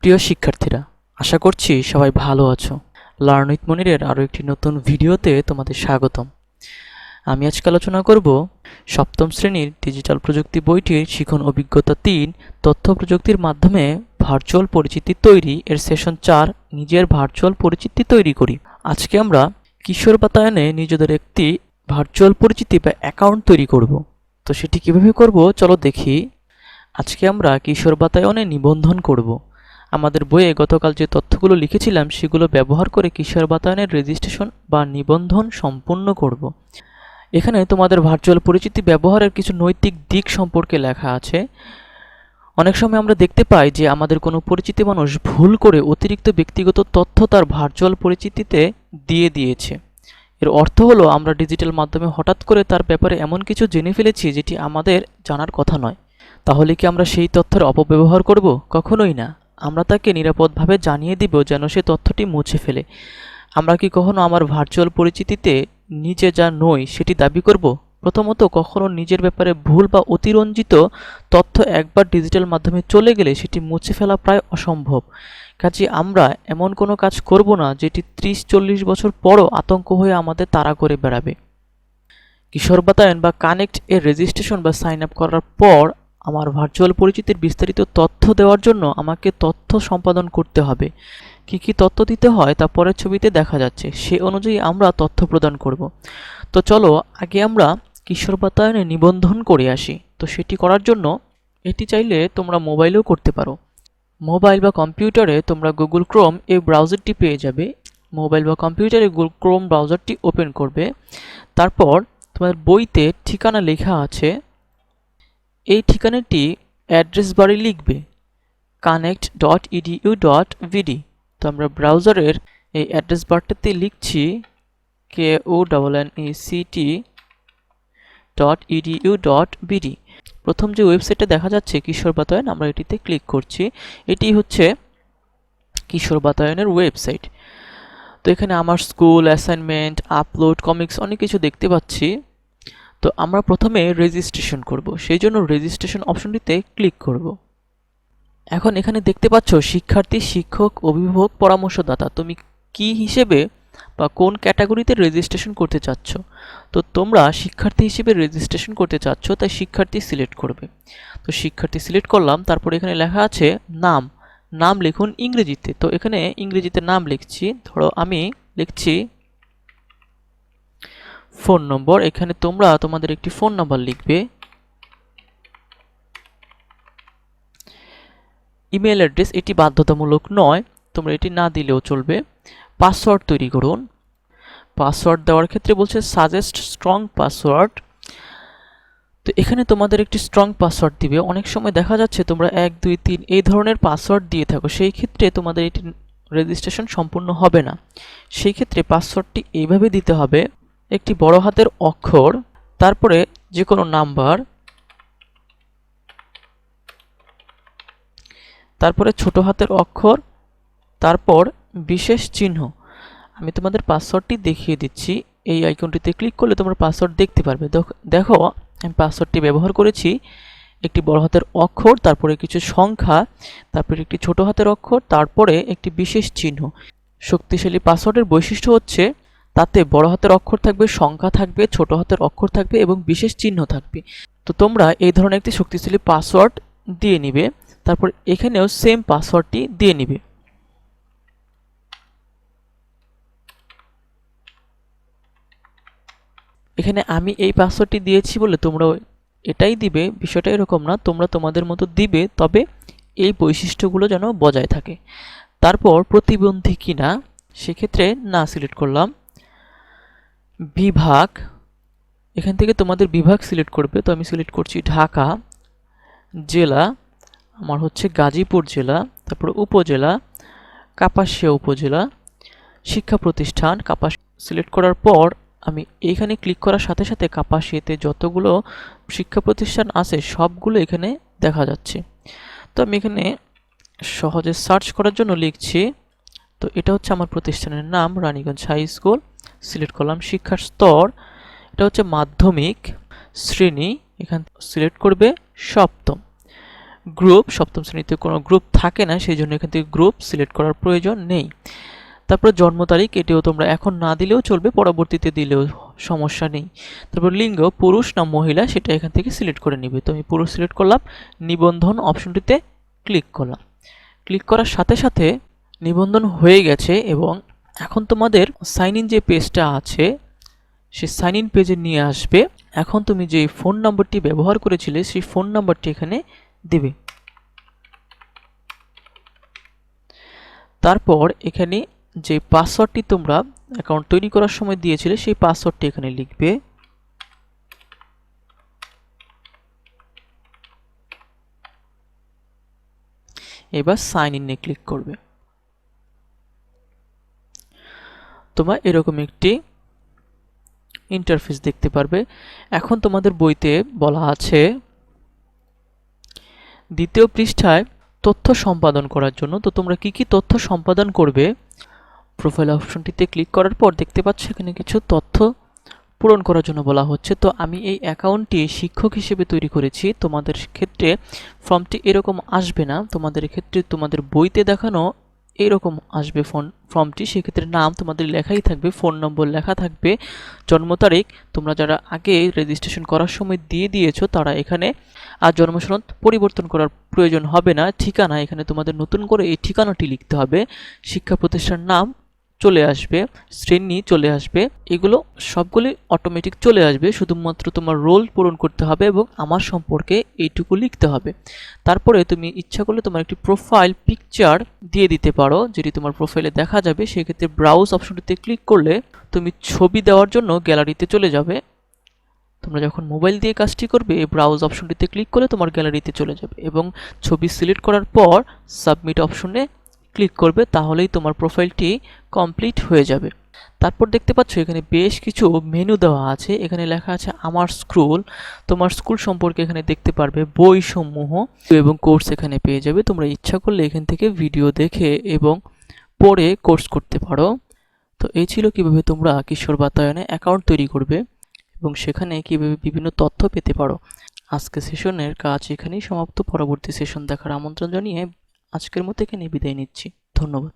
প্রিয় শিক্ষার্থীরা, আশা করছি সবাই ভালো আছো। লার্ন উইথ মনিরের আরও একটি নতুন ভিডিওতে তোমাদের স্বাগতম। আমি আজকে আলোচনা করব সপ্তম শ্রেণীর ডিজিটাল প্রযুক্তি বইটির শিখন অভিজ্ঞতা ৩ তথ্য প্রযুক্তির মাধ্যমে ভার্চুয়াল পরিচিতি তৈরি এর সেশন ৪ নিজের ভার্চুয়াল পরিচিতি তৈরি করি। আজকে আমরা কিশোর বাতায়নে নিজেদের একটি ভার্চুয়াল পরিচিতি বা অ্যাকাউন্ট তৈরি করব। তো সেটি কিভাবে করব চলো দেখি। আজকে আমরা কিশোর বাতায়নে নিবন্ধন করব। আমাদের বইয়ে গতকাল যে তথ্যগুলো লিখেছিলাম সেগুলো ব্যবহার করে কিশোর বাতায়নের রেজিস্ট্রেশন বা নিবন্ধন সম্পূর্ণ করব। এখানে তোমাদের ভার্চুয়াল পরিচিতি ব্যবহারের কিছু নৈতিক দিক সম্পর্কে লেখা আছে। অনেক সময় আমরা দেখতে পাই যে আমাদের কোনো পরিচিত মানুষ ভুল করে অতিরিক্ত ব্যক্তিগত তথ্য তার ভার্চুয়াল পরিচিতিতে দিয়ে দিয়েছে। এর অর্থ হলো আমরা ডিজিটাল মাধ্যমে হঠাৎ করে তার ব্যাপারে এমন কিছু জেনে ফেলেছি যেটি আমাদের জানার কথা নয়। তাহলে কি আমরা সেই তথ্যের অপব্যবহার করব? কখনোই না। আমরা তাকে নিরাপদভাবে জানিয়ে দিব যেন সে তথ্যটি মুছে ফেলে। আমরা কি কখনো আমার ভার্চুয়াল পরিচিতিতে নিজে যা নই সেটি দাবি করব? প্রথমত, কখনো নিজের ব্যাপারে ভুল বা অতিরঞ্জিত তথ্য একবার ডিজিটাল মাধ্যমে চলে গেলে সেটি মুছে ফেলা প্রায় অসম্ভব। কাজে আমরা এমন কোনো কাজ করব না যেটি 30-40 বছর পরও আতঙ্ক হয়ে আমাদের তাড়া করে বেড়াবে। কিশোর বাতায়ন বা কানেক্ট এর রেজিস্ট্রেশন বা সাইন আপ করার পর আমার ভার্চুয়াল পরিচিতির বিস্তারিত তথ্য দেওয়ার জন্য আমাকে তথ্য সম্পাদন করতে হবে। কি কি তথ্য দিতে হয় তা পরের ছবিতে দেখা যাচ্ছে, সে অনুযায়ী আমরা তথ্য প্রদান করব। তো চলো আগে আমরা কিশোর বাতায়নে নিবন্ধন করে আসি। তো সেটি করার জন্য এটি চাইলে তোমরা মোবাইলেও করতে পারো। মোবাইল বা কম্পিউটারে তোমরা গুগল ক্রোম এই ব্রাউজারটি পেয়ে যাবে। মোবাইল বা কম্পিউটারে গুগল ক্রোম ব্রাউজারটি ওপেন করবে। তারপর তোমাদের বইতে ঠিকানা লেখা আছে, এই ঠিকানাটি অ্যাড্রেস বারে লিখবে connect.edu.vd। তো আমরা ব্রাউজারের এই অ্যাড্রেস বারটাতে লিখছি KONNECT.edu.vd। প্রথম যে ওয়েবসাইটটা দেখা যাচ্ছে কিশোর বাতায়ন, আমরা এটিতে ক্লিক করছি। এটি হচ্ছে কিশোর বাতায়নের ওয়েবসাইট। তো এখানে আমার স্কুল, অ্যাসাইনমেন্ট, আপলোড, কমিক্স অনেক কিছু দেখতে পাচ্ছি। তো আমরা প্রথমে রেজিস্ট্রেশন করব, সেই জন্য রেজিস্ট্রেশন অপশনটিতে ক্লিক করব। এখন এখানে দেখতে পাচ্ছ শিক্ষার্থী, শিক্ষক, অভিভাবক, পরামর্শদাতা। তুমি কি হিসেবে বা কোন ক্যাটাগরিতে রেজিস্ট্রেশন করতে চাচ্ছ। তো তোমরা শিক্ষার্থী হিসেবে রেজিস্ট্রেশন করতে চাচ্ছ, তাই শিক্ষার্থী সিলেক্ট করবে। তো শিক্ষার্থী সিলেক্ট করলাম। তারপর এখানে লেখা আছে নাম, নাম লিখুন ইংরেজিতে। তো এখানে ইংরেজিতে নাম লিখছি। ধরো আমি লিখছি ফোন নম্বর। এখানে তোমরা তোমাদের একটি ফোন নাম্বার লিখবে। ইমেল অ্যাড্রেস, এটি বাধ্যতামূলক নয়, তোমরা এটি না দিলেও চলবে। পাসওয়ার্ড তৈরি করুন। পাসওয়ার্ড দেওয়ার ক্ষেত্রে বলছে সাজেস্ট স্ট্রং পাসওয়ার্ড। তো এখানে তোমাদের একটি স্ট্রং পাসওয়ার্ড দিবে। অনেক সময় দেখা যাচ্ছে তোমরা 1, 2, 3 এই ধরনের পাসওয়ার্ড দিয়ে থাকো, সেই ক্ষেত্রে তোমাদের এটি রেজিস্ট্রেশন সম্পূর্ণ হবে না। সেই ক্ষেত্রে পাসওয়ার্ডটি এইভাবে দিতে হবে, একটি বড় হাতের অক্ষর, তারপরে যে কোনো নাম্বার, তারপরে ছোট হাতের অক্ষর, তারপর বিশেষ চিহ্ন। আমি তোমাদের পাসওয়ার্ডটি দেখিয়ে দিচ্ছি। এই আইকনটিতে ক্লিক করলে তোমরা পাসওয়ার্ড দেখতে পারবে। দেখো আমি পাসওয়ার্ডটি ব্যবহার করেছি। একটি বড় হাতের অক্ষর, তারপরে কিছু সংখ্যা, তারপরে একটি ছোট হাতের অক্ষর, তারপরে একটি বিশেষ চিহ্ন। শক্তিশালী পাসওয়ার্ডের বৈশিষ্ট্য হচ্ছে তাতে বড় হাতের অক্ষর থাকবে, সংখ্যা থাকবে, ছোট হাতের অক্ষর থাকবে এবং বিশেষ চিহ্ন থাকবে। তো তোমরা এই ধরনের একটি শক্তিশালী পাসওয়ার্ড দিয়ে নিবে। তারপর এখানেও সেম পাসওয়ার্ডটি দিয়ে নিবে। এখানে আমি এই পাসওয়ার্ডটি দিয়েছি বলে তোমরাও এটাই দিবে, বিষয়টা এরকম না। তোমরা তোমাদের মতো দিবে, তবে এই বৈশিষ্ট্যগুলো যেন বজায় থাকে। তারপর প্রতিবন্ধী কিনা, সেক্ষেত্রে না সিলেক্ট করলাম। বিভাগ, এখান থেকে তোমাদের বিভাগ সিলেক্ট করবে। তো আমি সিলেক্ট করছি ঢাকা। জেলা আমার হচ্ছে গাজীপুর জেলা। তারপর উপজেলা কাপাসিয়া উপজেলা। শিক্ষা প্রতিষ্ঠান কাপাসিয়া সিলেক্ট করার পর আমি এইখানে ক্লিক করার সাথে সাথে কাপাসিয়াতে যতগুলো শিক্ষা প্রতিষ্ঠান আছে সবগুলো এখানে দেখা যাচ্ছে। তো আমি এখানে সহজে সার্চ করার জন্য লিখছি। তো এটা হচ্ছে আমার প্রতিষ্ঠানের নাম, রানীগঞ্জ হাই স্কুল। সিলেক্ট করলাম। শিক্ষার স্তর, এটা হচ্ছে মাধ্যমিক শ্রেণী, এখান সিলেক্ট করবে সপ্তম। গ্রুপ, সপ্তম শ্রেণীতে কোনো গ্রুপ থাকে না, সেই জন্য এখান থেকে গ্রুপ সিলেক্ট করার প্রয়োজন নেই। তারপর জন্ম তারিখ, এটিও তোমরা এখন না দিলেও চলবে, পরবর্তীতে দিলেও সমস্যা নেই। তারপর লিঙ্গ, পুরুষ না মহিলা, সেটা এখান থেকে সিলেক্ট করে নিবে। তো আমি পুরুষ সিলেক্ট করলাম, নিবন্ধন অপশনটিতে ক্লিক করলাম। ক্লিক করার সাথে সাথে নিবন্ধন হয়ে গেছে এবং এখন তোমাদের সাইন ইন যে পেজটা আছে সে সাইন ইন পেজে নিয়ে আসবে। এখন তুমি যে ফোন নম্বরটি ব্যবহার করেছিলে সেই ফোন নম্বরটি এখানে দিবে। তারপর এখানে যে পাসওয়ার্ডটি তোমরা অ্যাকাউন্ট তৈরি করার সময় দিয়েছিলে সেই পাসওয়ার্ডটি এখানে লিখবে। এবার সাইন ইনে ক্লিক করবে। তোমরা এরকম একটি ইন্টারফেস দেখতে পারবে। এখন তোমাদের বইতে বলা আছে দ্বিতীয় পৃষ্ঠায় তথ্য সম্পাদন করার জন্য। তো তোমরা কি কি তথ্য সম্পাদন করবে, প্রোফাইল অপশনটিতে ক্লিক করার পর দেখতে পাচ্ছ এখানে কিছু তথ্য পূরণ করার জন্য বলা হচ্ছে। তো আমি এই অ্যাকাউন্টটি শিক্ষক হিসেবে তৈরি করেছি। তোমাদের ক্ষেত্রে ফর্মটি এরকম আসবে না, তোমাদের ক্ষেত্রে তোমাদের বইতে দেখানো এরকম আসবে ফর্মটি। সেক্ষেত্রে নাম তোমাদের লেখাই থাকবে, ফোন নম্বর লেখা থাকবে, জন্ম তারিখ তোমরা যারা আগে রেজিস্ট্রেশন করার সময় দিয়ে দিয়েছো তারা এখানে আর জন্ম সনদ পরিবর্তন করার প্রয়োজন হবে না। ঠিকানা, এখানে তোমাদের নতুন করে এই ঠিকানাটি লিখতে হবে। শিক্ষা প্রতিষ্ঠান নাম চলে আসবে, শ্রেণী চলে আসবে, এগুলো সবগুলি অটোমেটিক চলে আসবে। শুধুমাত্র তোমার রোল পূরণ করতে হবে এবং আমার সম্পর্কে এইটুকু লিখতে হবে। তারপরে তুমি ইচ্ছা করলে তোমার একটি প্রোফাইল পিকচার দিয়ে দিতে পারো, যেটি তোমার প্রোফাইলে দেখা যাবে। সেক্ষেত্রে ব্রাউজ অপশনটিতে ক্লিক করলে তুমি ছবি দেওয়ার জন্য গ্যালারিতে চলে যাবে। তোমরা যখন মোবাইল দিয়ে কাজটি করবে এই ব্রাউজ অপশনটিতে ক্লিক করলে তোমার গ্যালারিতে চলে যাবে এবং ছবি সিলেক্ট করার পর সাবমিট অপশনে ক্লিক করবে, তাহলেই তোমার প্রোফাইলটি কমপ্লিট হয়ে যাবে। তারপর দেখতে পাচ্ছ এখানে বেশ কিছু মেনু দেওয়া আছে। এখানে লেখা আছে আমার স্কুল, তোমার স্কুল সম্পর্কে এখানে দেখতে পারবে, বই সমূহ এবং কোর্স এখানে পেয়ে যাবে। তোমরা ইচ্ছা করলে এখান থেকে ভিডিও দেখে এবং পড়ে কোর্স করতে পারো। তো এই ছিল কিভাবে তোমরা কিশোর বাতায়নে অ্যাকাউন্ট তৈরি করবে এবং সেখানে কিভাবে বিভিন্ন তথ্য পেতে পারো। আজকে সেশনের কাজ এখানেই সমাপ্ত। পরবর্তী সেশন দেখার আমন্ত্রণ জানিয়ে আজকের মতো এখানে বিদায় নিচ্ছি। ধন্যবাদ।